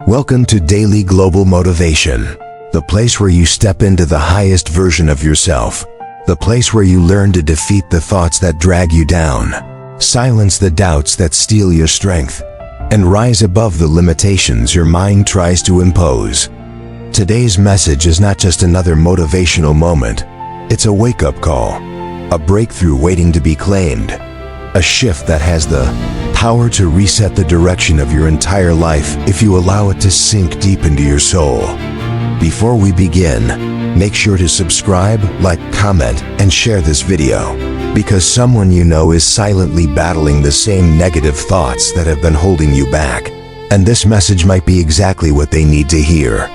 Welcome to Daily Global Motivation, the place where you step into the highest version of yourself, the place where you learn to defeat the thoughts that drag you down, silence the doubts that steal your strength, and rise above the limitations your mind tries to impose. Today's message is not just another motivational moment, it's a wake-up call, a breakthrough waiting to be claimed, a shift that has the power to reset the direction of your entire life if you allow it to sink deep into your soul. Before we begin, make sure to subscribe, like, comment, and share this video, because someone you know is silently battling the same negative thoughts that have been holding you back, and this message might be exactly what they need to hear.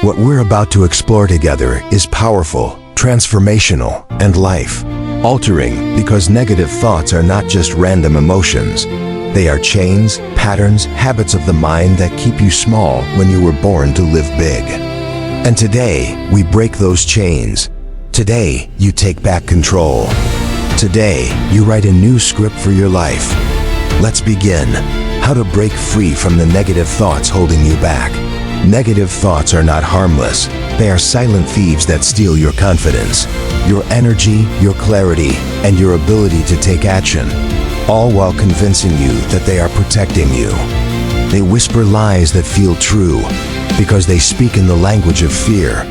What we're about to explore together is powerful, transformational, and life-altering, because negative thoughts are not just random emotions. They are chains, patterns, habits of the mind that keep you small when you were born to live big. And today, we break those chains. Today, you take back control. Today, you write a new script for your life. Let's begin. How to break free from the negative thoughts holding you back. Negative thoughts are not harmless. They are silent thieves that steal your confidence, your energy, your clarity, and your ability to take action, all while convincing you that they are protecting you. They whisper lies that feel true because they speak in the language of fear,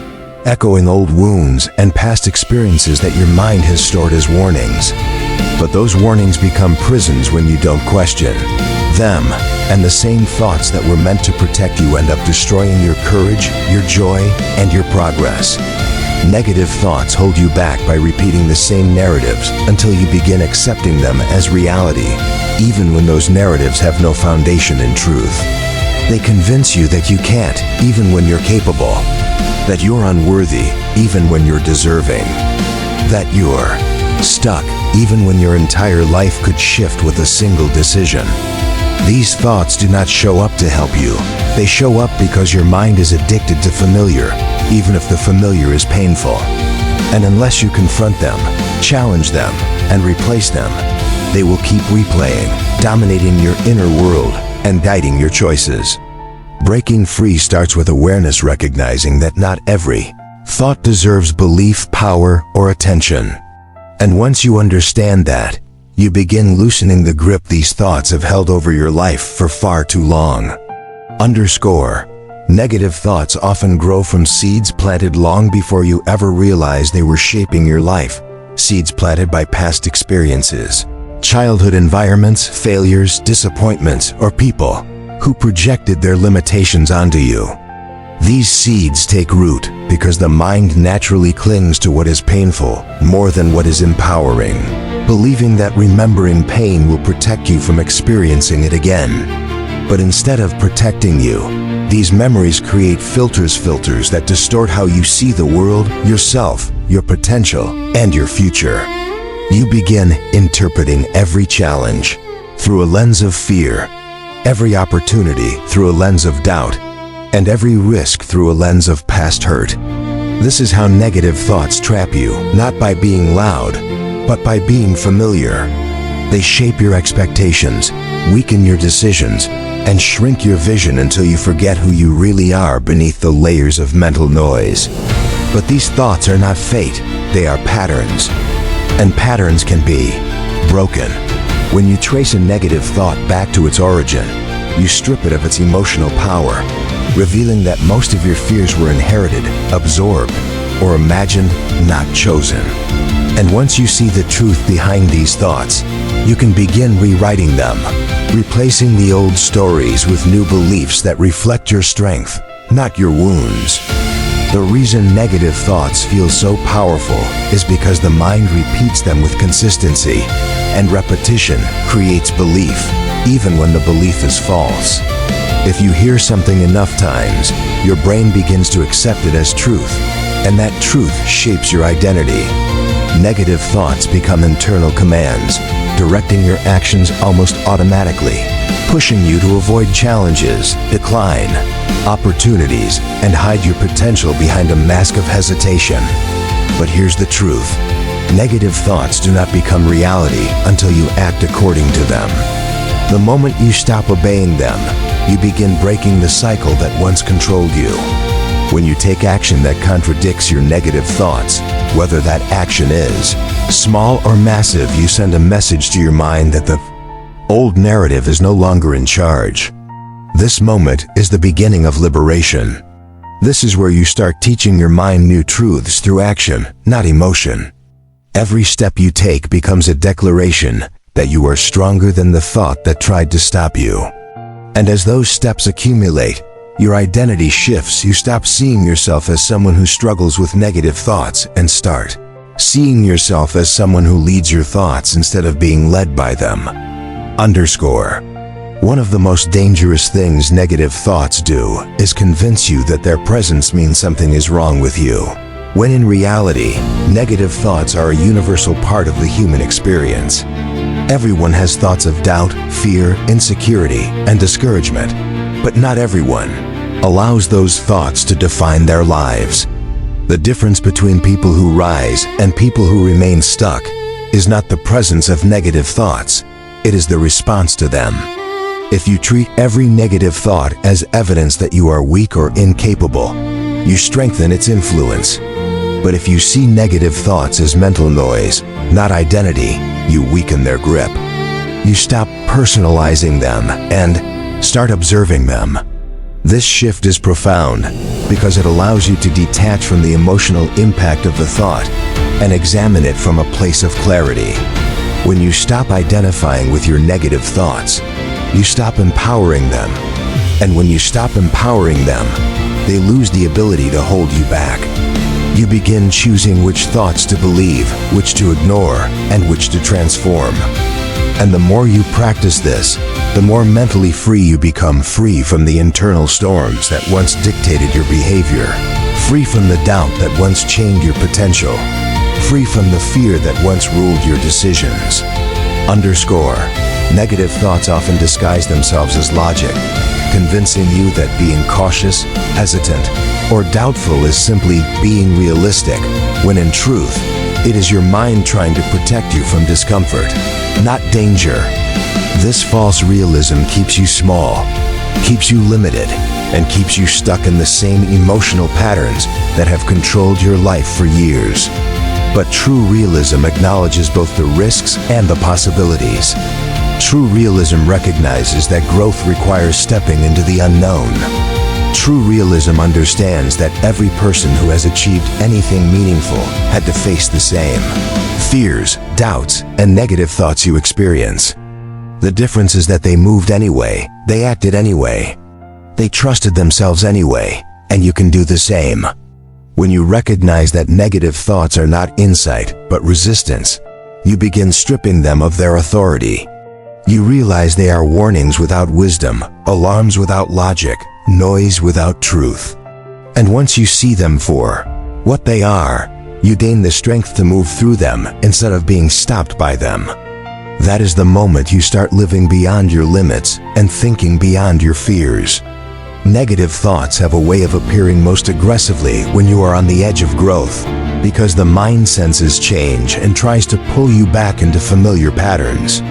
echoing old wounds and past experiences that your mind has stored as warnings. But those warnings become prisons when you don't question them, and the same thoughts that were meant to protect you end up destroying your courage, your joy, and your progress. Negative thoughts hold you back by repeating the same narratives until you begin accepting them as reality, even when those narratives have no foundation in truth. They convince you that you can't, even when you're capable, that you're unworthy, even when you're deserving, that you're stuck, even when your entire life could shift with a single decision. These thoughts do not show up to help you. They show up because your mind is addicted to familiar, even if the familiar is painful. And unless you confront them, challenge them, and replace them, they will keep replaying, dominating your inner world and guiding your choices. Breaking free starts with awareness, recognizing that not every thought deserves belief, power, or attention. And once you understand that, you begin loosening the grip these thoughts have held over your life for far too long. Negative thoughts often grow from seeds planted long before you ever realized they were shaping your life. Seeds planted by past experiences, childhood environments, failures, disappointments, or people who projected their limitations onto you. These seeds take root because the mind naturally clings to what is painful more than what is empowering, believing that remembering pain will protect you from experiencing it again. But instead of protecting you, these memories create filters that distort how you see the world, yourself, your potential, and your future. You begin interpreting every challenge through a lens of fear, every opportunity through a lens of doubt, and every risk through a lens of past hurt. This is how negative thoughts trap you, not by being loud, but by being familiar. They shape your expectations, weaken your decisions, and shrink your vision until you forget who you really are beneath the layers of mental noise. But these thoughts are not fate, they are patterns. And patterns can be broken. When you trace a negative thought back to its origin, you strip it of its emotional power, revealing that most of your fears were inherited, absorbed, or imagined, not chosen. And once you see the truth behind these thoughts, you can begin rewriting them, replacing the old stories with new beliefs that reflect your strength, not your wounds. The reason negative thoughts feel so powerful is because the mind repeats them with consistency, and repetition creates belief, even when the belief is false. If you hear something enough times, your brain begins to accept it as truth, and that truth shapes your identity. Negative thoughts become internal commands, directing your actions almost automatically, pushing you to avoid challenges, decline opportunities, and hide your potential behind a mask of hesitation. But here's the truth. Negative thoughts do not become reality until you act according to them. The moment you stop obeying them, you begin breaking the cycle that once controlled you. When you take action that contradicts your negative thoughts, whether that action is small or massive, you send a message to your mind that the old narrative is no longer in charge. This moment is the beginning of liberation. This is where you start teaching your mind new truths through action, not emotion. Every step you take becomes a declaration that you are stronger than the thought that tried to stop you. And as those steps accumulate, your identity shifts. You stop seeing yourself as someone who struggles with negative thoughts and start seeing yourself as someone who leads your thoughts instead of being led by them. One of the most dangerous things negative thoughts do is convince you that their presence means something is wrong with you, when in reality, negative thoughts are a universal part of the human experience. Everyone has thoughts of doubt, fear, insecurity, and discouragement, but not everyone allows those thoughts to define their lives. The difference between people who rise and people who remain stuck is not the presence of negative thoughts, it is the response to them. If you treat every negative thought as evidence that you are weak or incapable, you strengthen its influence. But if you see negative thoughts as mental noise, not identity, you weaken their grip. You stop personalizing them and start observing them. This shift is profound because it allows you to detach from the emotional impact of the thought and examine it from a place of clarity. When you stop identifying with your negative thoughts, you stop empowering them. And when you stop empowering them, they lose the ability to hold you back. You begin choosing which thoughts to believe, which to ignore, and which to transform. And the more you practice this, the more mentally free you become, free from the internal storms that once dictated your behavior, free from the doubt that once chained your potential, free from the fear that once ruled your decisions. Negative thoughts often disguise themselves as logic, convincing you that being cautious, hesitant, or doubtful is simply being realistic, when in truth, it is your mind trying to protect you from discomfort, not danger. This false realism keeps you small, keeps you limited, and keeps you stuck in the same emotional patterns that have controlled your life for years. But true realism acknowledges both the risks and the possibilities. True realism recognizes that growth requires stepping into the unknown. True realism understands that every person who has achieved anything meaningful had to face the same fears, doubts, and negative thoughts you experience. The difference is that they moved anyway, they acted anyway, they trusted themselves anyway, and you can do the same. When you recognize that negative thoughts are not insight, but resistance, you begin stripping them of their authority. You realize they are warnings without wisdom, alarms without logic, noise without truth. And once you see them for what they are, you gain the strength to move through them instead of being stopped by them. That is the moment you start living beyond your limits and thinking beyond your fears. Negative thoughts have a way of appearing most aggressively when you are on the edge of growth, because the mind senses change and tries to pull you back into familiar patterns.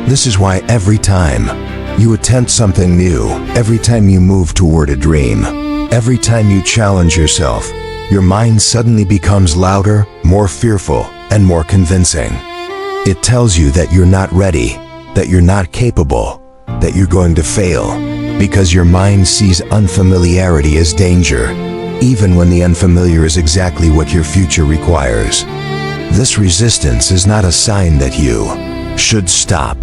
This is why every time you attempt something new, every time you move toward a dream, every time you challenge yourself, your mind suddenly becomes louder, more fearful, and more convincing. It tells you that you're not ready, that you're not capable, that you're going to fail, because your mind sees unfamiliarity as danger, even when the unfamiliar is exactly what your future requires. This resistance is not a sign that you should stop.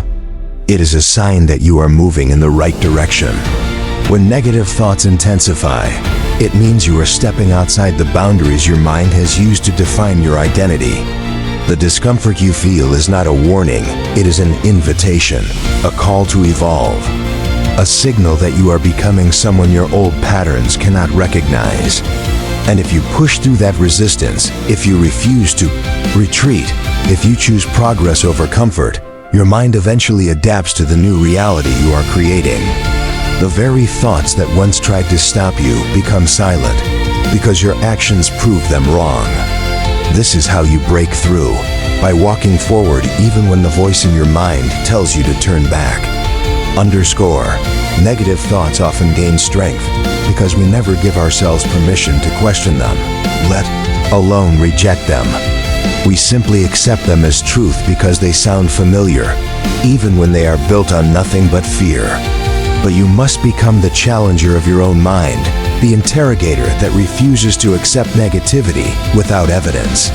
It is a sign that you are moving in the right direction. When negative thoughts intensify, it means you are stepping outside the boundaries your mind has used to define your identity. The discomfort you feel is not a warning, it is an invitation, a call to evolve, a signal that you are becoming someone your old patterns cannot recognize. And if you push through that resistance, if you refuse to retreat, if you choose progress over comfort, your mind eventually adapts to the new reality you are creating. The very thoughts that once tried to stop you become silent, because your actions prove them wrong. This is how you break through, by walking forward even when the voice in your mind tells you to turn back. Underscore. Negative thoughts often gain strength because we never give ourselves permission to question them, let alone reject them. We simply accept them as truth because they sound familiar, even when they are built on nothing but fear. But you must become the challenger of your own mind, the interrogator that refuses to accept negativity without evidence.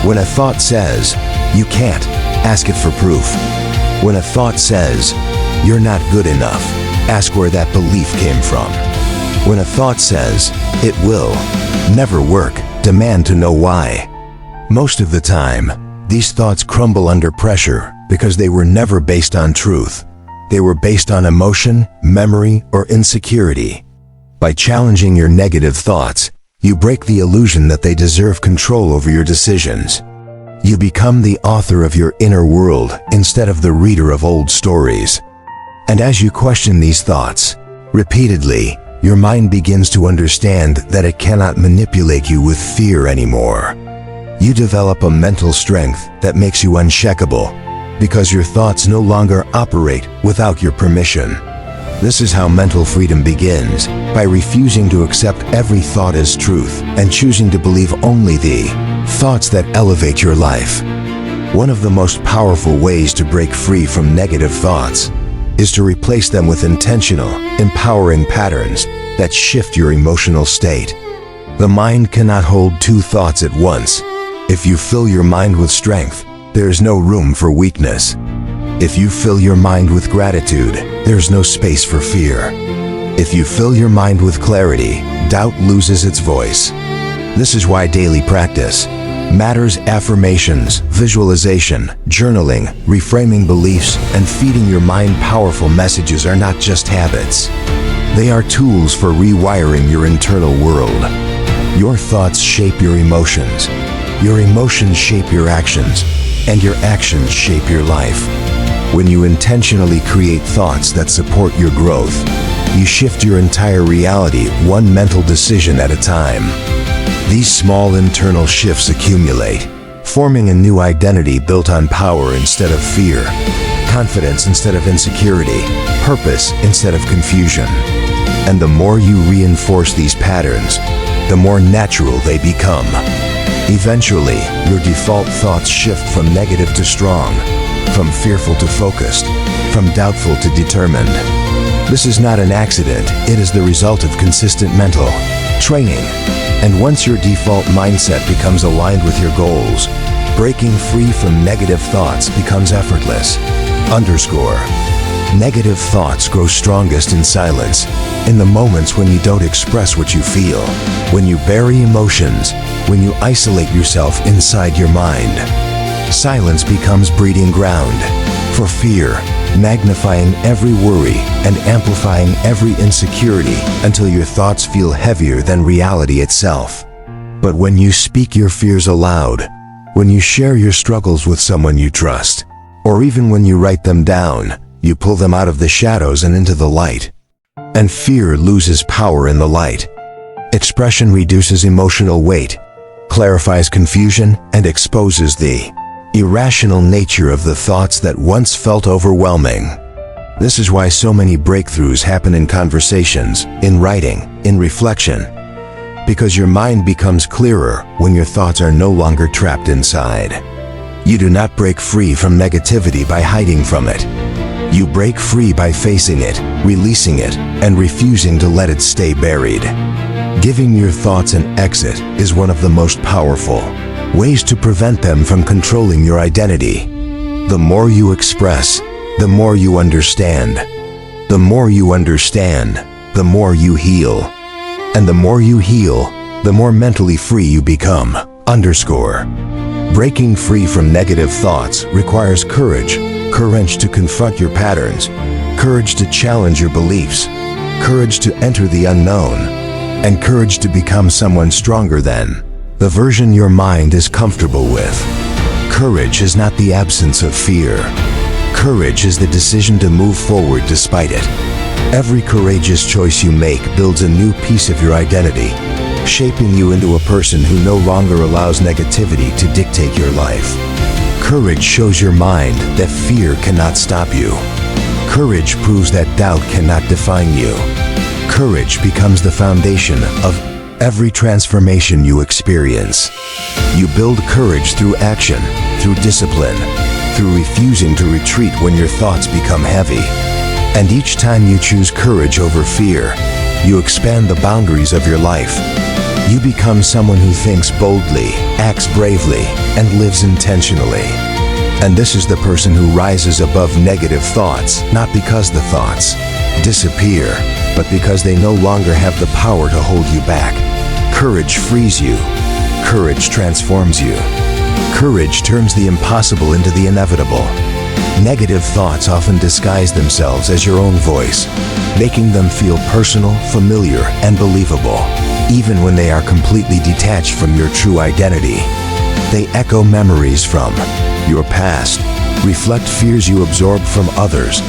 When a thought says, "You can't," ask it for proof. When a thought says, "You're not good enough," ask where that belief came from. When a thought says, "It will never work," demand to know why. Most of the time, these thoughts crumble under pressure because they were never based on truth. They were based on emotion, memory, or insecurity. By challenging your negative thoughts, you break the illusion that they deserve control over your decisions. You become the author of your inner world instead of the reader of old stories. And as you question these thoughts repeatedly, your mind begins to understand that it cannot manipulate you with fear anymore. You develop a mental strength that makes you unshakable because your thoughts no longer operate without your permission. This is how mental freedom begins, by refusing to accept every thought as truth and choosing to believe only the thoughts that elevate your life. One of the most powerful ways to break free from negative thoughts is to replace them with intentional, empowering patterns that shift your emotional state. The mind cannot hold two thoughts at once. If you fill your mind with strength, there is no room for weakness. If you fill your mind with gratitude, there's no space for fear. If you fill your mind with clarity, doubt loses its voice. This is why daily practice matters. Affirmations, visualization, journaling, reframing beliefs, and feeding your mind powerful messages are not just habits. They are tools for rewiring your internal world. Your thoughts shape your emotions. Your emotions shape your actions, and your actions shape your life. When you intentionally create thoughts that support your growth, you shift your entire reality one mental decision at a time. These small internal shifts accumulate, forming a new identity built on power instead of fear, confidence instead of insecurity, purpose instead of confusion. And the more you reinforce these patterns, the more natural they become. Eventually, your default thoughts shift from negative to strong, from fearful to focused, from doubtful to determined. This is not an accident, it is the result of consistent mental training. And once your default mindset becomes aligned with your goals, breaking free from negative thoughts becomes effortless. Underscore. Negative thoughts grow strongest in silence, in the moments when you don't express what you feel, when you bury emotions, when you isolate yourself inside your mind. Silence becomes breeding ground for fear, magnifying every worry and amplifying every insecurity until your thoughts feel heavier than reality itself. But when you speak your fears aloud, when you share your struggles with someone you trust, or even when you write them down, you pull them out of the shadows and into the light. And fear loses power in the light. Expression reduces emotional weight, clarifies confusion, and exposes the irrational nature of the thoughts that once felt overwhelming. This is why so many breakthroughs happen in conversations, in writing, in reflection. Because your mind becomes clearer when your thoughts are no longer trapped inside. You do not break free from negativity by hiding from it. You break free by facing it, releasing it, and refusing to let it stay buried. Giving your thoughts an exit is one of the most powerful ways to prevent them from controlling your identity. The more you express, the more you understand. The more you understand, the more you heal. And the more you heal, the more mentally free you become. Underscore. Breaking free from negative thoughts requires courage. Courage to confront your patterns, courage to challenge your beliefs, courage to enter the unknown, and courage to become someone stronger than the version your mind is comfortable with. Courage is not the absence of fear. Courage is the decision to move forward despite it. Every courageous choice you make builds a new piece of your identity, shaping you into a person who no longer allows negativity to dictate your life. Courage shows your mind that fear cannot stop you. Courage proves that doubt cannot define you. Courage becomes the foundation of every transformation you experience. You build courage through action, through discipline, through refusing to retreat when your thoughts become heavy. And each time you choose courage over fear, you expand the boundaries of your life. You become someone who thinks boldly, acts bravely, and lives intentionally. And this is the person who rises above negative thoughts, not because the thoughts disappear, but because they no longer have the power to hold you back. Courage frees you. Courage transforms you. Courage turns the impossible into the inevitable. Negative thoughts often disguise themselves as your own voice, making them feel personal, familiar, and believable, even when they are completely detached from your true identity. They echo memories from your past, reflect fears you absorb from others,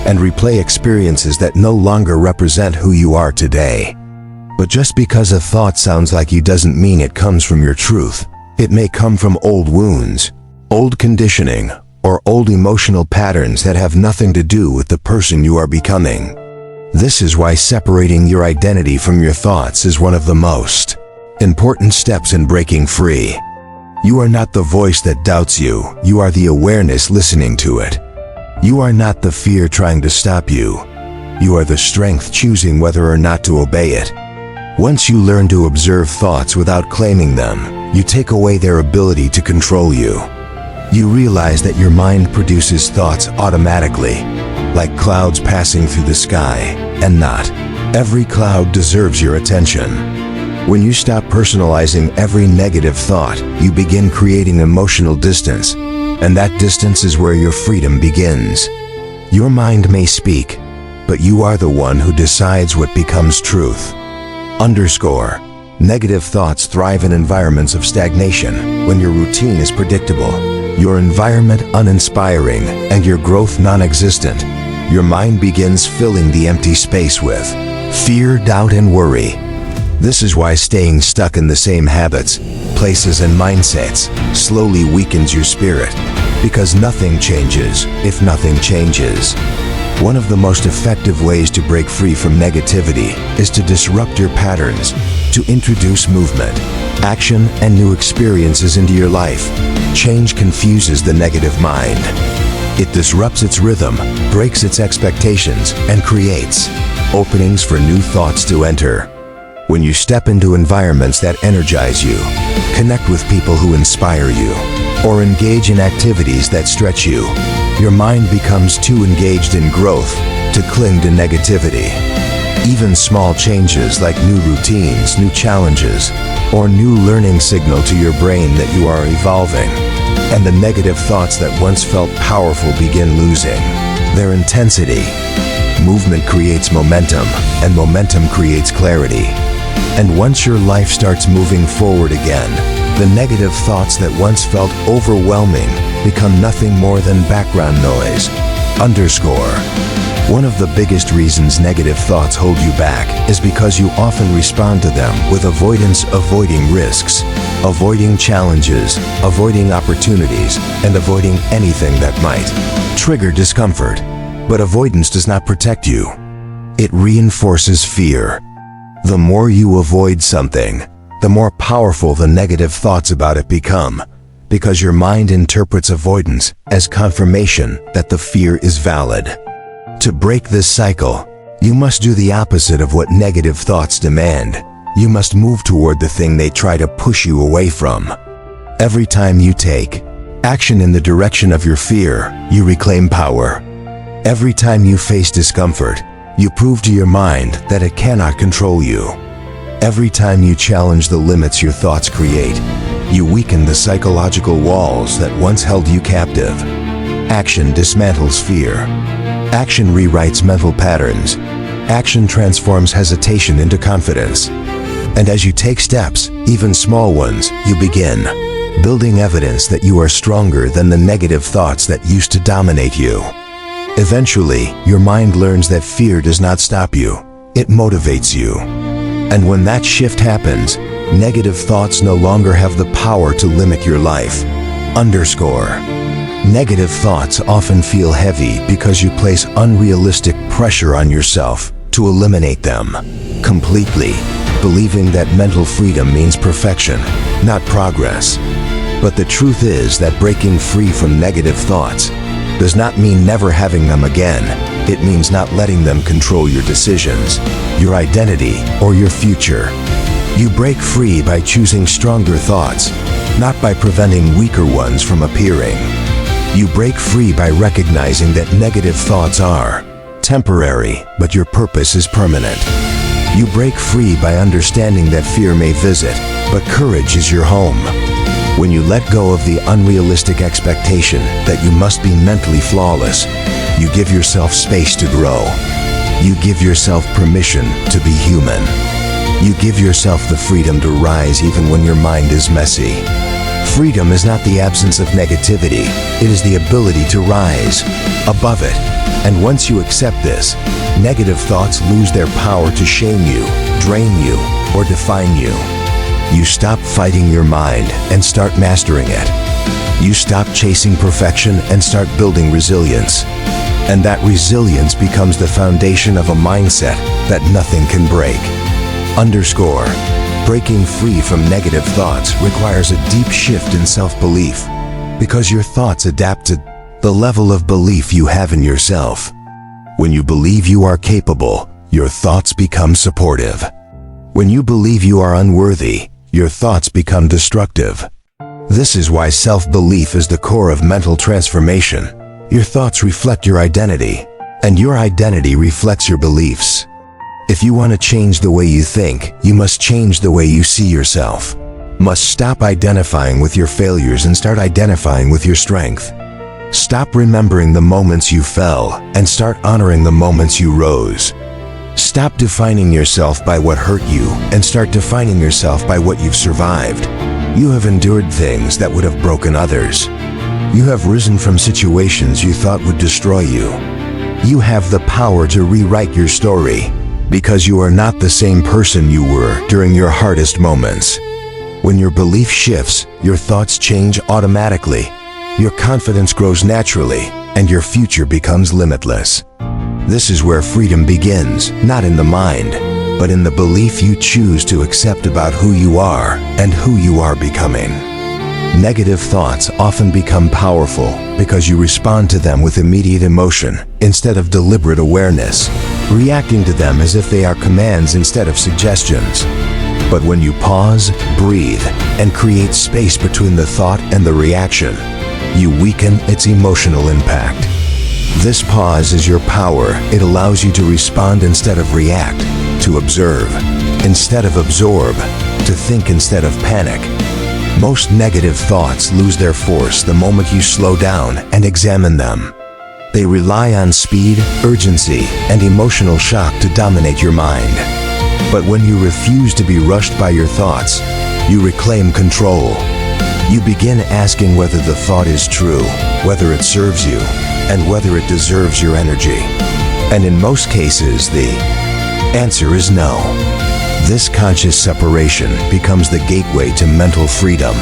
and replay experiences that no longer represent who you are today. But just because a thought sounds like you doesn't mean it comes from your truth. It may come from old wounds, old conditioning, or old emotional patterns that have nothing to do with the person you are becoming. This is why separating your identity from your thoughts is one of the most important steps in breaking free. You are not the voice that doubts you, you are the awareness listening to it. You are not the fear trying to stop you. You are the strength choosing whether or not to obey it. Once you learn to observe thoughts without claiming them, you take away their ability to control you. You realize that your mind produces thoughts automatically, like clouds passing through the sky, and not every cloud deserves your attention. When you stop personalizing every negative thought, you begin creating emotional distance, and that distance is where your freedom begins. Your mind may speak, but you are the one who decides what becomes truth. Negative thoughts thrive in environments of stagnation. When your routine is predictable, your environment uninspiring, and your growth non-existent, your mind begins filling the empty space with fear, doubt, and worry. This is why staying stuck in the same habits, places, and mindsets slowly weakens your spirit, because nothing changes if nothing changes. One of the most effective ways to break free from negativity is to disrupt your patterns, to introduce movement, action, and new experiences into your life. Change confuses the negative mind. It disrupts its rhythm, breaks its expectations, and creates openings for new thoughts to enter. When you step into environments that energize you, connect with people who inspire you, or engage in activities that stretch you, your mind becomes too engaged in growth to cling to negativity. Even small changes like new routines, new challenges, or new learning signal to your brain that you are evolving, and the negative thoughts that once felt powerful begin losing their intensity. Movement creates momentum, and momentum creates clarity. And once your life starts moving forward again, the negative thoughts that once felt overwhelming become nothing more than background noise. One of the biggest reasons negative thoughts hold you back is because you often respond to them with avoidance, avoiding risks, avoiding challenges, avoiding opportunities, and avoiding anything that might trigger discomfort. But avoidance does not protect you. It reinforces fear. The more you avoid something, the more powerful the negative thoughts about it become, because your mind interprets avoidance as confirmation that the fear is valid. To break this cycle, you must do the opposite of what negative thoughts demand. You must move toward the thing they try to push you away from. Every time you take action in the direction of your fear, you reclaim power. Every time you face discomfort, you prove to your mind that it cannot control you. Every time you challenge the limits your thoughts create, you weaken the psychological walls that once held you captive. Action dismantles fear. Action rewrites mental patterns. Action transforms hesitation into confidence. And as you take steps, even small ones, you begin building evidence that you are stronger than the negative thoughts that used to dominate you. Eventually, your mind learns that fear does not stop you. It motivates you. And when that shift happens, negative thoughts no longer have the power to limit your life. Negative thoughts often feel heavy because you place unrealistic pressure on yourself to eliminate them completely, believing that mental freedom means perfection, not progress. But the truth is that breaking free from negative thoughts does not mean never having them again. It means not letting them control your decisions, your identity, or your future. You break free by choosing stronger thoughts, not by preventing weaker ones from appearing. You break free by recognizing that negative thoughts are temporary, but your purpose is permanent. You break free by understanding that fear may visit, but courage is your home. When you let go of the unrealistic expectation that you must be mentally flawless, you give yourself space to grow. You give yourself permission to be human. You give yourself the freedom to rise even when your mind is messy. Freedom is not the absence of negativity, it is the ability to rise above it. And once you accept this, negative thoughts lose their power to shame you, drain you, or define you. You stop fighting your mind and start mastering it. You stop chasing perfection and start building resilience. And that resilience becomes the foundation of a mindset that nothing can break. Underscore. Breaking free from negative thoughts requires a deep shift in self-belief, because your thoughts adapt to the level of belief you have in yourself. When you believe you are capable, your thoughts become supportive. When you believe you are unworthy, your thoughts become destructive. This is why self-belief is the core of mental transformation. Your thoughts reflect your identity, and your identity reflects your beliefs. If you want to change the way you think, you must change the way you see yourself. Must stop identifying with your failures and start identifying with your strength. Stop remembering the moments you fell and start honoring the moments you rose. Stop defining yourself by what hurt you and start defining yourself by what you've survived. You have endured things that would have broken others. You have risen from situations you thought would destroy you. You have the power to rewrite your story, because you are not the same person you were during your hardest moments. When your belief shifts, your thoughts change automatically. Your confidence grows naturally, and your future becomes limitless. This is where freedom begins, not in the mind, but in the belief you choose to accept about who you are and who you are becoming. Negative thoughts often become powerful because you respond to them with immediate emotion instead of deliberate awareness, reacting to them as if they are commands instead of suggestions. But when you pause, breathe, and create space between the thought and the reaction, you weaken its emotional impact. This pause is your power. It allows you to respond instead of react, to observe instead of absorb, to think instead of panic. Most negative thoughts lose their force the moment you slow down and examine them. They rely on speed, urgency, and emotional shock to dominate your mind. But when you refuse to be rushed by your thoughts, you reclaim control. You begin asking whether the thought is true, whether it serves you, and whether it deserves your energy. And in most cases, the answer is no. This conscious separation becomes the gateway to mental freedom.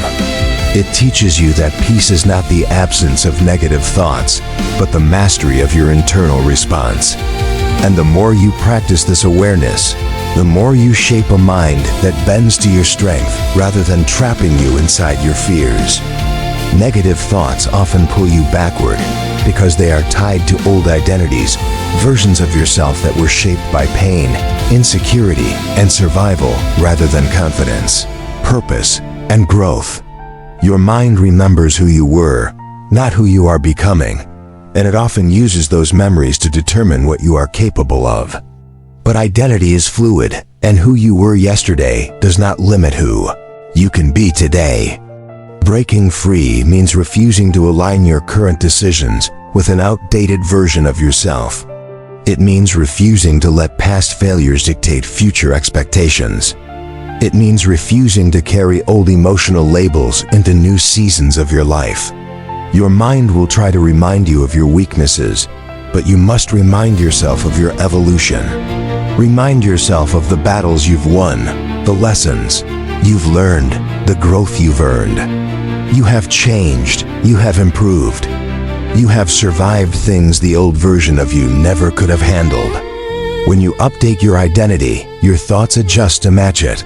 It teaches you that peace is not the absence of negative thoughts, but the mastery of your internal response. And the more you practice this awareness, the more you shape a mind that bends to your strength rather than trapping you inside your fears. Negative thoughts often pull you backward because they are tied to old identities, versions of yourself that were shaped by pain, insecurity, and survival rather than confidence, purpose, and growth. Your mind remembers who you were, not who you are becoming, and it often uses those memories to determine what you are capable of. But identity is fluid, and who you were yesterday does not limit who you can be today. Breaking free means refusing to align your current decisions with an outdated version of yourself. It means refusing to let past failures dictate future expectations. It means refusing to carry old emotional labels into new seasons of your life. Your mind will try to remind you of your weaknesses, but you must remind yourself of your evolution. Remind yourself of the battles you've won, the lessons you've learned, the growth you've earned. You have changed, you have improved, You have survived things the old version of you never could have handled. When you update your identity, your thoughts adjust to match it.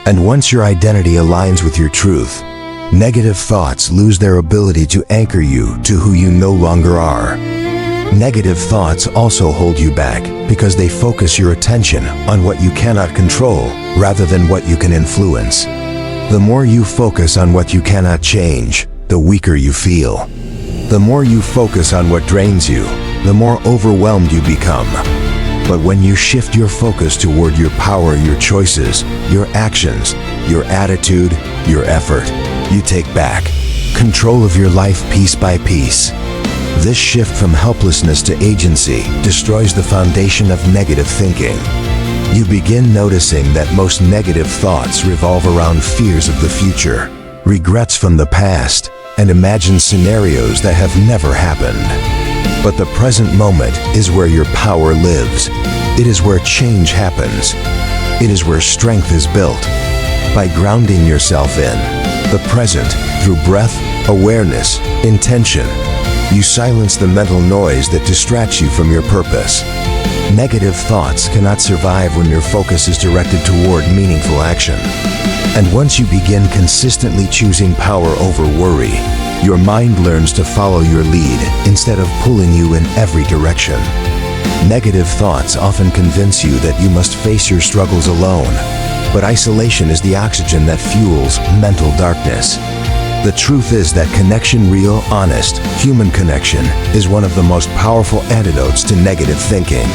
And once your identity aligns with your truth, negative thoughts lose their ability to anchor you to who you no longer are. Negative thoughts also hold you back because they focus your attention on what you cannot control rather than what you can influence. The more you focus on what you cannot change, the weaker you feel. The more you focus on what drains you, the more overwhelmed you become. But when you shift your focus toward your power, your choices, your actions, your attitude, your effort, you take back control of your life piece by piece. This shift from helplessness to agency destroys the foundation of negative thinking. You begin noticing that most negative thoughts revolve around fears of the future, regrets from the past, and imagined scenarios that have never happened. But the present moment is where your power lives. It is where change happens. It is where strength is built. By grounding yourself in the present through breath, awareness, intention, you silence the mental noise that distracts you from your purpose. Negative thoughts cannot survive when your focus is directed toward meaningful action. And once you begin consistently choosing power over worry, your mind learns to follow your lead instead of pulling you in every direction. Negative thoughts often convince you that you must face your struggles alone, but isolation is the oxygen that fuels mental darkness. The truth is that connection, real, honest, human connection, is one of the most powerful antidotes to negative thinking.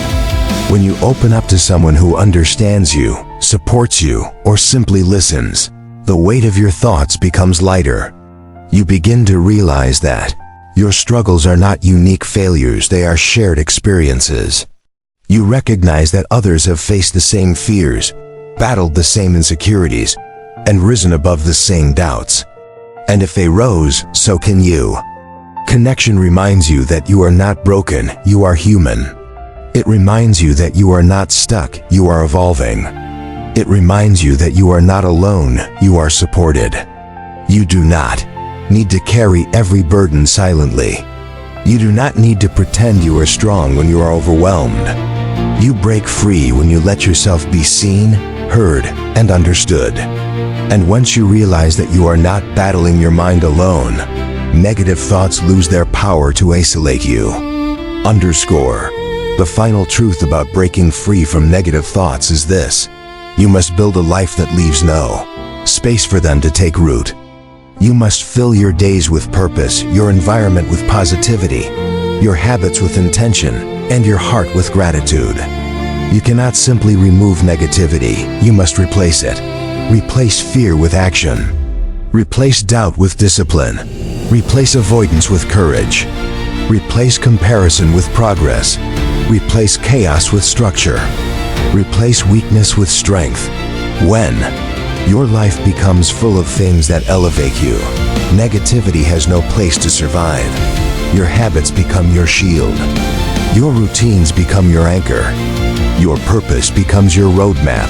When you open up to someone who understands you, supports you, or simply listens, the weight of your thoughts becomes lighter. You begin to realize that your struggles are not unique failures, they are shared experiences. You recognize that others have faced the same fears, battled the same insecurities, and risen above the same doubts. And if they rose, so can you. Connection reminds you that you are not broken, you are human. It reminds you that you are not stuck, you are evolving. It reminds you that you are not alone, you are supported. You do not need to carry every burden silently. You do not need to pretend you are strong when you are overwhelmed. You break free when you let yourself be seen, heard, and understood. And once you realize that you are not battling your mind alone, negative thoughts lose their power to isolate you. Underscore. The final truth about breaking free from negative thoughts is this: you must build a life that leaves no space for them to take root. You must fill your days with purpose, your environment with positivity, your habits with intention, and your heart with gratitude. You cannot simply remove negativity, you must replace it. Replace fear with action. Replace doubt with discipline. Replace avoidance with courage. Replace comparison with progress. Replace chaos with structure. Replace weakness with strength. When your life becomes full of things that elevate you, negativity has no place to survive. Your habits become your shield. Your routines become your anchor. Your purpose becomes your roadmap.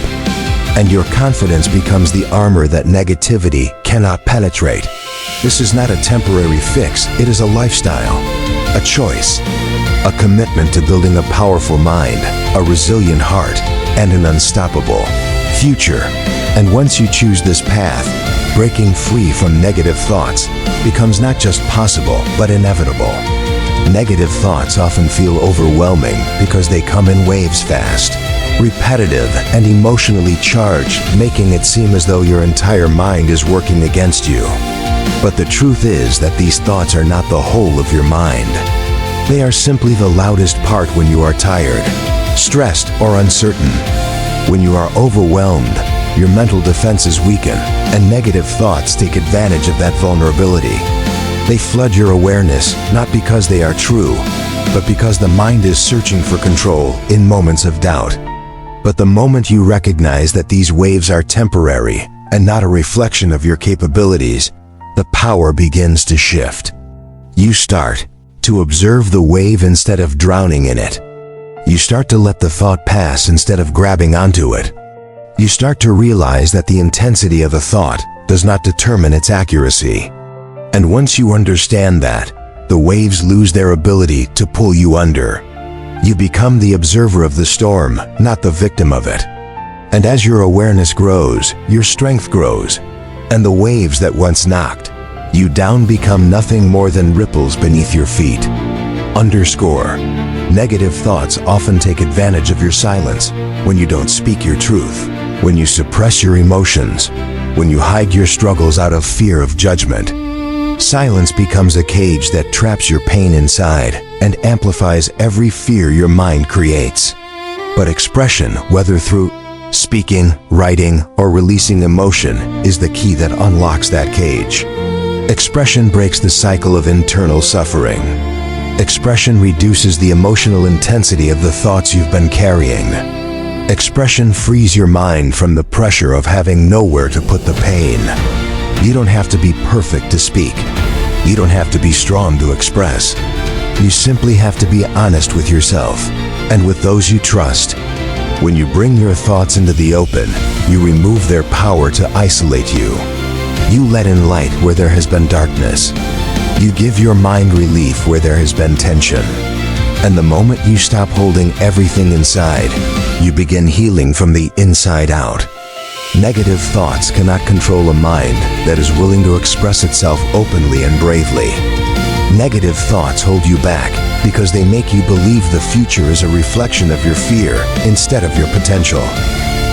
And your confidence becomes the armor that negativity cannot penetrate. This is not a temporary fix, it is a lifestyle, a choice, a commitment to building a powerful mind, a resilient heart, and an unstoppable future. And once you choose this path, breaking free from negative thoughts becomes not just possible, but inevitable. Negative thoughts often feel overwhelming because they come in waves fast, repetitive, and emotionally charged, making it seem as though your entire mind is working against you. But the truth is that these thoughts are not the whole of your mind. They are simply the loudest part when you are tired, stressed, or uncertain. When you are overwhelmed, your mental defenses weaken, and negative thoughts take advantage of that vulnerability. They flood your awareness, not because they are true, but because the mind is searching for control in moments of doubt. But the moment you recognize that these waves are temporary and not a reflection of your capabilities, the power begins to shift. You start to observe the wave instead of drowning in it. You start to let the thought pass instead of grabbing onto it. You start to realize that the intensity of a thought does not determine its accuracy. And once you understand that, the waves lose their ability to pull you under. You become the observer of the storm, not the victim of it. And as your awareness grows, your strength grows, and the waves that once knocked you down become nothing more than ripples beneath your feet. Underscore. Negative thoughts often take advantage of your silence when you don't speak your truth, when you suppress your emotions, when you hide your struggles out of fear of judgment. Silence becomes a cage that traps your pain inside and amplifies every fear your mind creates. But expression, whether through speaking, writing, or releasing emotion, is the key that unlocks that cage. Expression breaks the cycle of internal suffering. Expression reduces the emotional intensity of the thoughts you've been carrying. Expression frees your mind from the pressure of having nowhere to put the pain. You don't have to be perfect to speak. You don't have to be strong to express. You simply have to be honest with yourself and with those you trust. When you bring your thoughts into the open, you remove their power to isolate you. You let in light where there has been darkness. You give your mind relief where there has been tension. And the moment you stop holding everything inside, you begin healing from the inside out. Negative thoughts cannot control a mind that is willing to express itself openly and bravely. Negative thoughts hold you back because they make you believe the future is a reflection of your fear instead of your potential.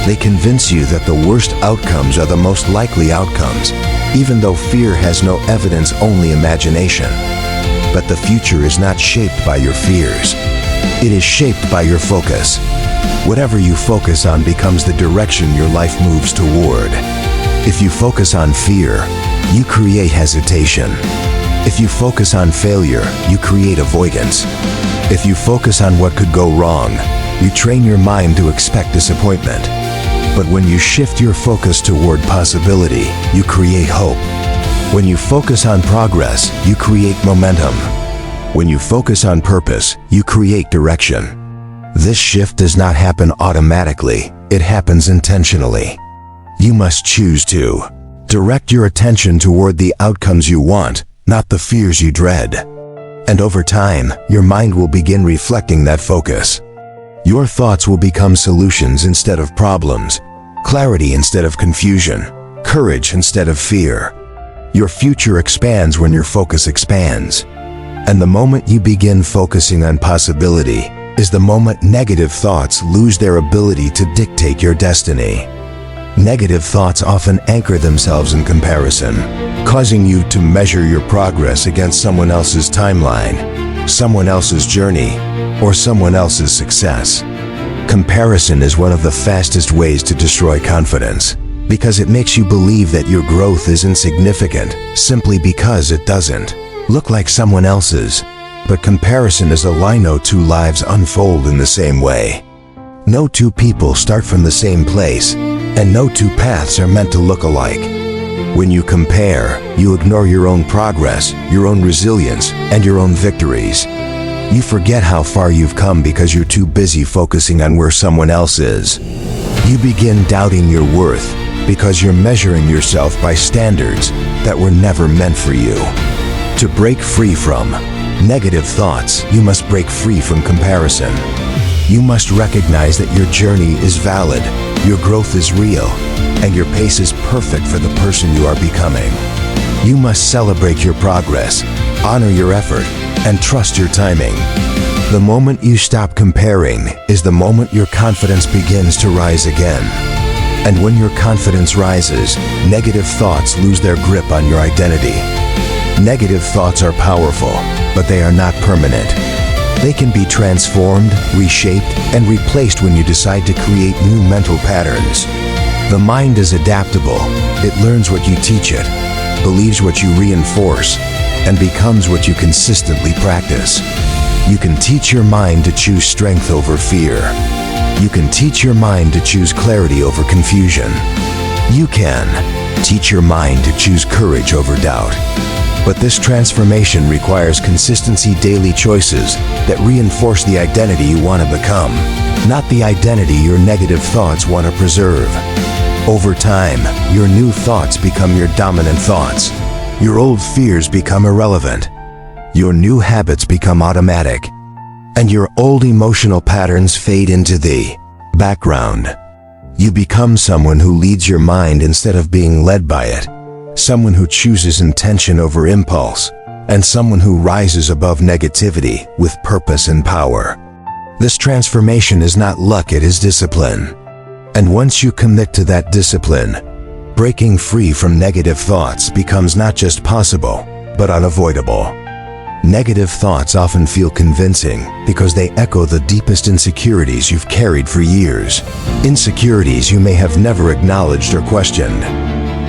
They convince you that the worst outcomes are the most likely outcomes, even though fear has no evidence, only imagination. But the future is not shaped by your fears. It is shaped by your focus. Whatever you focus on becomes the direction your life moves toward. If you focus on fear, you create hesitation. If you focus on failure, you create avoidance. If you focus on what could go wrong, you train your mind to expect disappointment. But when you shift your focus toward possibility, you create hope. When you focus on progress, you create momentum. When you focus on purpose, you create direction. This shift does not happen automatically, it happens intentionally. You must choose to direct your attention toward the outcomes you want, not the fears you dread. And over time, your mind will begin reflecting that focus. Your thoughts will become solutions instead of problems, clarity instead of confusion, courage instead of fear. Your future expands when your focus expands. And the moment you begin focusing on possibility is the moment negative thoughts lose their ability to dictate your destiny. Negative thoughts often anchor themselves in comparison, causing you to measure your progress against someone else's timeline, someone else's journey, or someone else's success. Comparison is one of the fastest ways to destroy confidence, because it makes you believe that your growth is insignificant simply because it doesn't look like someone else's. But comparison is a lie. No two lives unfold in the same way. No two people start from the same place, and no two paths are meant to look alike. When you compare, you ignore your own progress, your own resilience, and your own victories. You forget how far you've come because you're too busy focusing on where someone else is. You begin doubting your worth because you're measuring yourself by standards that were never meant for you. To break free from negative thoughts, you must break free from comparison. You must recognize that your journey is valid, your growth is real, and your pace is perfect for the person you are becoming. You must celebrate your progress, honor your effort, and trust your timing. The moment you stop comparing is the moment your confidence begins to rise again. And when your confidence rises, negative thoughts lose their grip on your identity. Negative thoughts are powerful, but they are not permanent. They can be transformed, reshaped, and replaced when you decide to create new mental patterns. The mind is adaptable. It learns what you teach it, believes what you reinforce, and becomes what you consistently practice. You can teach your mind to choose strength over fear. You can teach your mind to choose clarity over confusion. You can teach your mind to choose courage over doubt. But this transformation requires consistency, daily choices that reinforce the identity you want to become, not the identity your negative thoughts want to preserve. Over time, your new thoughts become your dominant thoughts. Your old fears become irrelevant. Your new habits become automatic, and your old emotional patterns fade into the background. You become someone who leads your mind instead of being led by it, someone who chooses intention over impulse, and someone who rises above negativity with purpose and power. This transformation is not luck, it is discipline. And once you commit to that discipline, breaking free from negative thoughts becomes not just possible, but unavoidable. Negative thoughts often feel convincing because they echo the deepest insecurities you've carried for years. Insecurities you may have never acknowledged or questioned.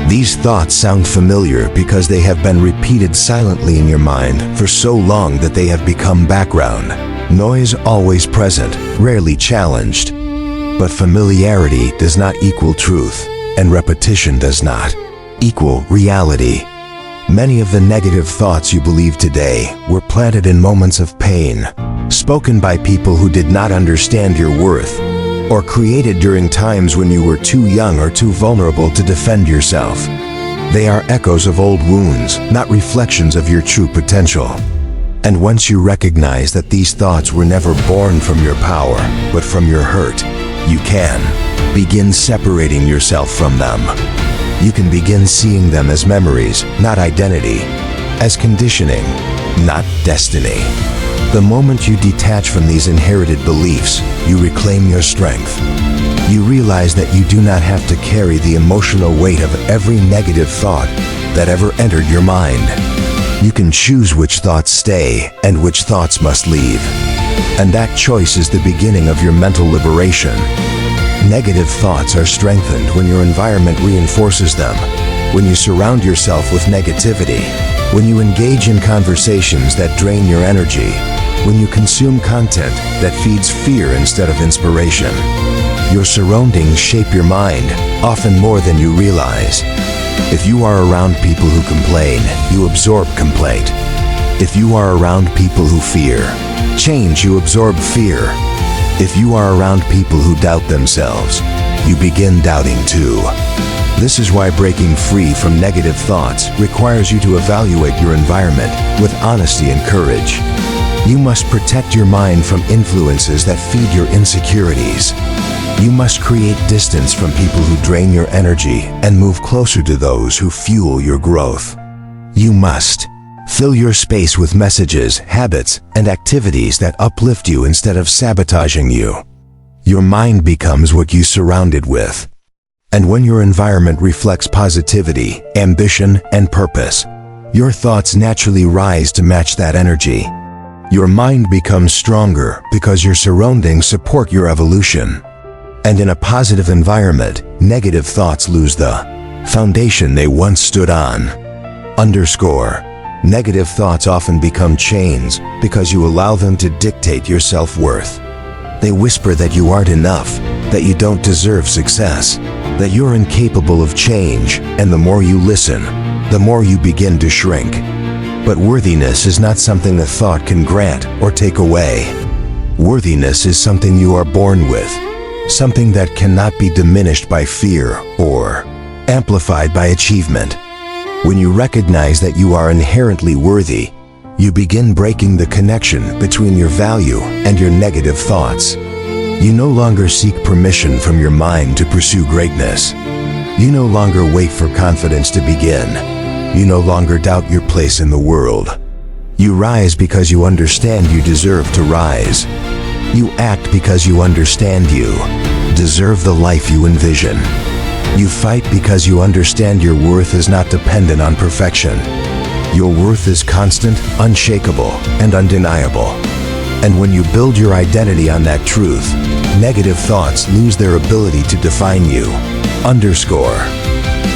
These thoughts sound familiar because they have been repeated silently in your mind for so long that they have become background noise, always present, rarely challenged. But familiarity does not equal truth, and repetition does not equal reality. Many of the negative thoughts you believe today were planted in moments of pain, spoken by people who did not understand your worth, or created during times when you were too young or too vulnerable to defend yourself. They are echoes of old wounds, not reflections of your true potential. And once you recognize that these thoughts were never born from your power, but from your hurt, you can begin separating yourself from them. You can begin seeing them as memories, not identity, as conditioning, not destiny. The moment you detach from these inherited beliefs, you reclaim your strength. You realize that you do not have to carry the emotional weight of every negative thought that ever entered your mind. You can choose which thoughts stay and which thoughts must leave. And that choice is the beginning of your mental liberation. Negative thoughts are strengthened when your environment reinforces them, when you surround yourself with negativity, when you engage in conversations that drain your energy, when you consume content that feeds fear instead of inspiration. Your surroundings shape your mind, often more than you realize. If you are around people who complain, you absorb complaint. If you are around people who fear change, you absorb fear. If you are around people who doubt themselves, you begin doubting too. This is why breaking free from negative thoughts requires you to evaluate your environment with honesty and courage. You must protect your mind from influences that feed your insecurities. You must create distance from people who drain your energy and move closer to those who fuel your growth. You must fill your space with messages, habits, and activities that uplift you instead of sabotaging you. Your mind becomes what you surround it with. And when your environment reflects positivity, ambition, and purpose, your thoughts naturally rise to match that energy. Your mind becomes stronger because your surroundings support your evolution. And in a positive environment, negative thoughts lose the foundation they once stood on. Underscore. Negative thoughts often become chains because you allow them to dictate your self-worth. They whisper that you aren't enough, that you don't deserve success, that you're incapable of change, and the more you listen, the more you begin to shrink. But worthiness is not something a thought can grant or take away. Worthiness is something you are born with, something that cannot be diminished by fear or amplified by achievement. When you recognize that you are inherently worthy, you begin breaking the connection between your value and your negative thoughts. You no longer seek permission from your mind to pursue greatness. You no longer wait for confidence to begin. You no longer doubt your place in the world. You rise because you understand you deserve to rise. You act because you understand you deserve the life you envision. You fight because you understand your worth is not dependent on perfection. Your worth is constant, unshakable, and undeniable. And when you build your identity on that truth, negative thoughts lose their ability to define you. Underscore.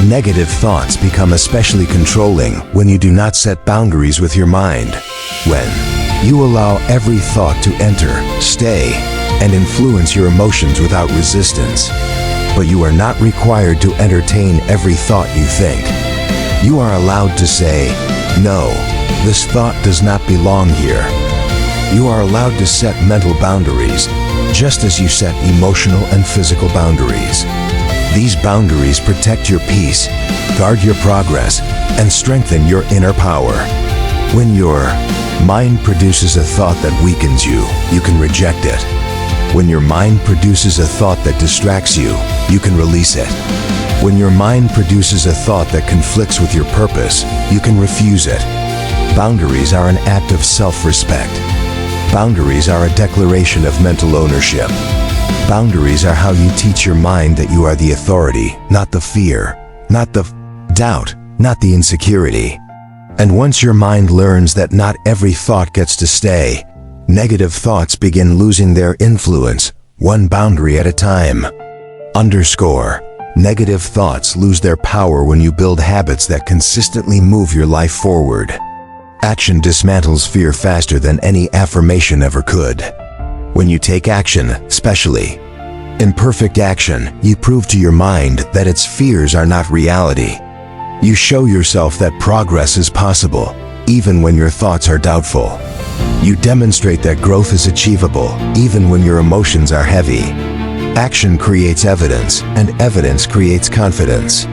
Negative thoughts become especially controlling when you do not set boundaries with your mind. When you allow every thought to enter, stay, and influence your emotions without resistance. But you are not required to entertain every thought you think. You are allowed to say, no, this thought does not belong here. You are allowed to set mental boundaries, just as you set emotional and physical boundaries. These boundaries protect your peace, guard your progress, and strengthen your inner power. When your mind produces a thought that weakens you, you can reject it. When your mind produces a thought that distracts you, you can release it. When your mind produces a thought that conflicts with your purpose, you can refuse it. Boundaries are an act of self-respect. Boundaries are a declaration of mental ownership. Boundaries are how you teach your mind that you are the authority, not the fear, not the doubt, not the insecurity. And once your mind learns that not every thought gets to stay, negative thoughts begin losing their influence, one boundary at a time. Underscore. Negative thoughts lose their power when you build habits that consistently move your life forward. Action dismantles fear faster than any affirmation ever could. When you take action, especially imperfect action, you prove to your mind that its fears are not reality. You show yourself that progress is possible, even when your thoughts are doubtful. You demonstrate that growth is achievable, even when your emotions are heavy. Action creates evidence, and evidence creates confidence.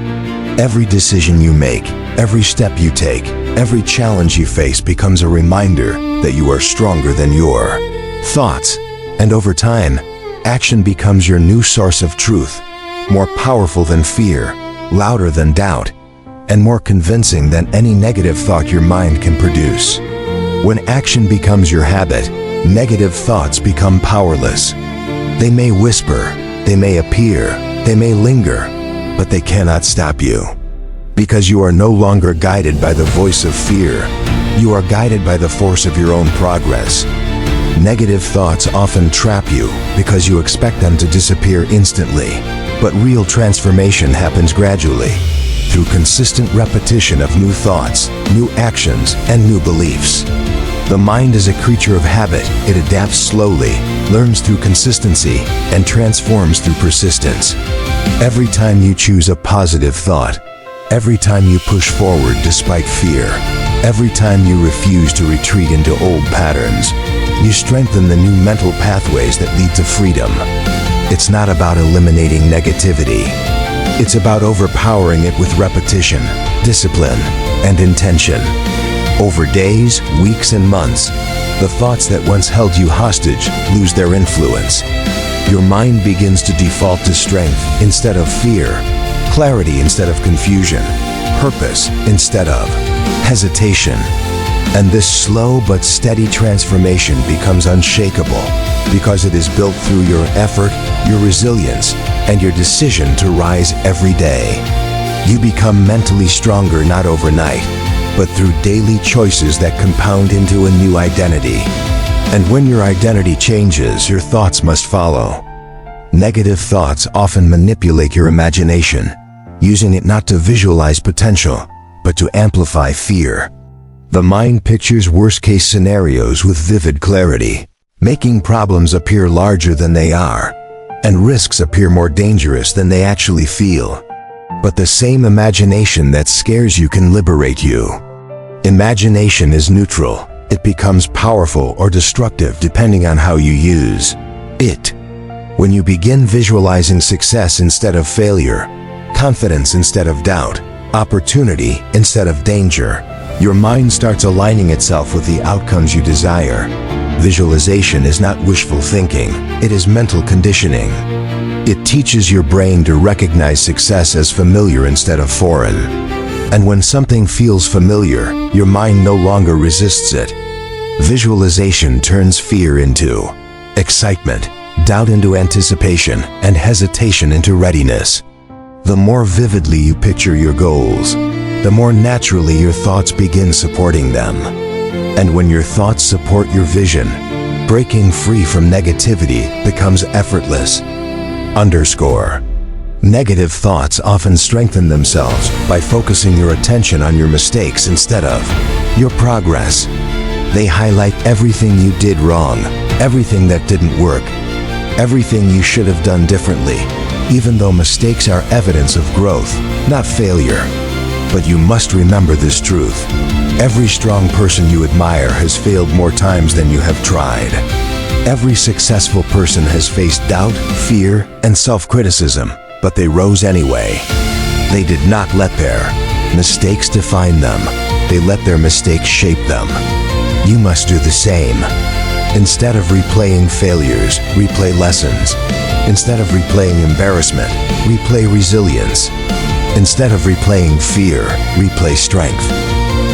Every decision you make, every step you take, every challenge you face becomes a reminder that you are stronger than your thoughts. And over time, action becomes your new source of truth, more powerful than fear, louder than doubt, and more convincing than any negative thought your mind can produce. When action becomes your habit, negative thoughts become powerless. They may whisper, they may appear, they may linger, but they cannot stop you. Because you are no longer guided by the voice of fear, you are guided by the force of your own progress. Negative thoughts often trap you because you expect them to disappear instantly, but real transformation happens gradually, through consistent repetition of new thoughts, new actions, and new beliefs. The mind is a creature of habit. It adapts slowly, learns through consistency, and transforms through persistence. Every time you choose a positive thought, every time you push forward despite fear, every time you refuse to retreat into old patterns, you strengthen the new mental pathways that lead to freedom. It's not about eliminating negativity. It's about overpowering it with repetition, discipline, and intention. Over days, weeks, and months, the thoughts that once held you hostage lose their influence. Your mind begins to default to strength instead of fear, clarity instead of confusion, purpose instead of hesitation. And this slow but steady transformation becomes unshakable because it is built through your effort, your resilience, and your decision to rise every day. You become mentally stronger not overnight, but through daily choices that compound into a new identity. And when your identity changes, your thoughts must follow. Negative thoughts often manipulate your imagination, using it not to visualize potential, but to amplify fear. The mind pictures worst-case scenarios with vivid clarity, making problems appear larger than they are, and risks appear more dangerous than they actually feel. But the same imagination that scares you can liberate you. Imagination is neutral. It becomes powerful or destructive depending on how you use it. When you begin visualizing success instead of failure, confidence instead of doubt, opportunity instead of danger, your mind starts aligning itself with the outcomes you desire. Visualization is not wishful thinking, it is mental conditioning. It teaches your brain to recognize success as familiar instead of foreign. And when something feels familiar, your mind no longer resists it. Visualization turns fear into excitement, doubt into anticipation, and hesitation into readiness. The more vividly you picture your goals, the more naturally your thoughts begin supporting them. And when your thoughts support your vision, breaking free from negativity becomes effortless. Underscore. Negative thoughts often strengthen themselves by focusing your attention on your mistakes instead of your progress. They highlight everything you did wrong, everything that didn't work, everything you should have done differently, even though mistakes are evidence of growth, not failure. But you must remember this truth. Every strong person you admire has failed more times than you have tried. Every successful person has faced doubt, fear, and self-criticism, but they rose anyway. They did not let their mistakes define them. They let their mistakes shape them. You must do the same. Instead of replaying failures, replay lessons. Instead of replaying embarrassment, replay resilience. Instead of replaying fear, replay strength.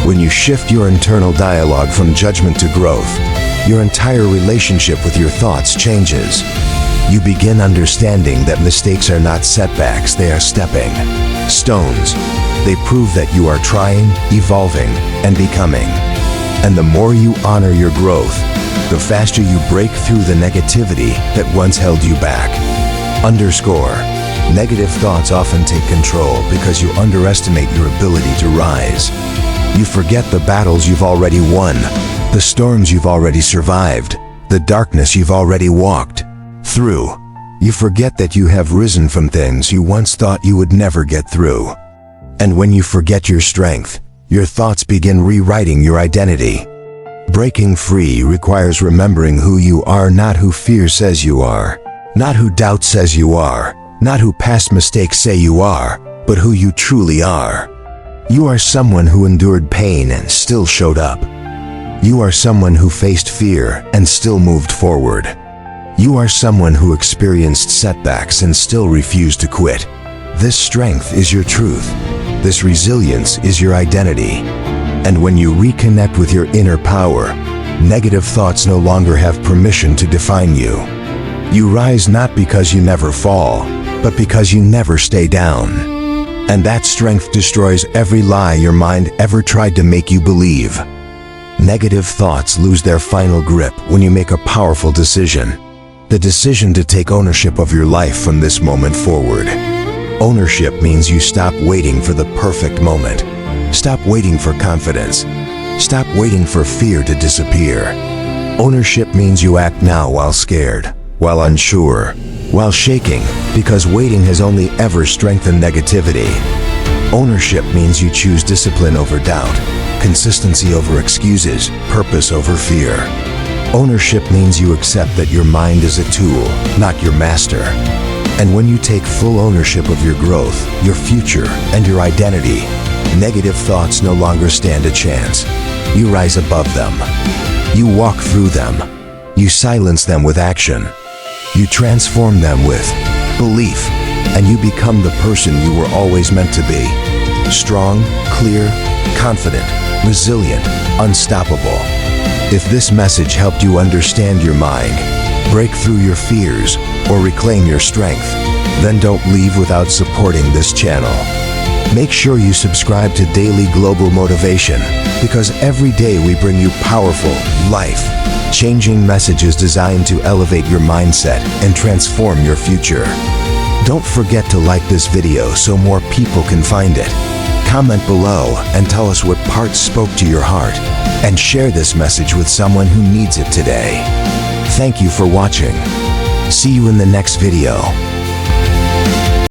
When you shift your internal dialogue from judgment to growth, your entire relationship with your thoughts changes. You begin understanding that mistakes are not setbacks, they are stepping stones. They prove that you are trying, evolving, and becoming. And the more you honor your growth, the faster you break through the negativity that once held you back. Underscore. Negative thoughts often take control because you underestimate your ability to rise. You forget the battles you've already won, the storms you've already survived, the darkness you've already walked through. You forget that you have risen from things you once thought you would never get through. And when you forget your strength, your thoughts begin rewriting your identity. Breaking free requires remembering who you are, not who fear says you are, not who doubt says you are, not who past mistakes say you are, but who you truly are. You are someone who endured pain and still showed up. You are someone who faced fear and still moved forward. You are someone who experienced setbacks and still refused to quit. This strength is your truth. This resilience is your identity. And when you reconnect with your inner power, negative thoughts no longer have permission to define you. You rise not because you never fall, but because you never stay down. And that strength destroys every lie your mind ever tried to make you believe. Negative thoughts lose their final grip when you make a powerful decision. The decision to take ownership of your life from this moment forward. Ownership means you stop waiting for the perfect moment. Stop waiting for confidence. Stop waiting for fear to disappear. Ownership means you act now while scared, while unsure, while shaking, because waiting has only ever strengthened negativity. Ownership means you choose discipline over doubt, consistency over excuses, purpose over fear. Ownership means you accept that your mind is a tool, not your master. And when you take full ownership of your growth, your future, and your identity, negative thoughts no longer stand a chance. You rise above them. You walk through them. You silence them with action. You transform them with belief, and you become the person you were always meant to be. Strong, clear, confident, resilient, unstoppable. If this message helped you understand your mind, break through your fears, or reclaim your strength, then don't leave without supporting this channel. Make sure you subscribe to Daily Global Motivation, because every day we bring you powerful, life-changing messages designed to elevate your mindset and transform your future. Don't forget to like this video so more people can find it. Comment below and tell us what parts spoke to your heart, and share this message with someone who needs it today. Thank you for watching. See you in the next video.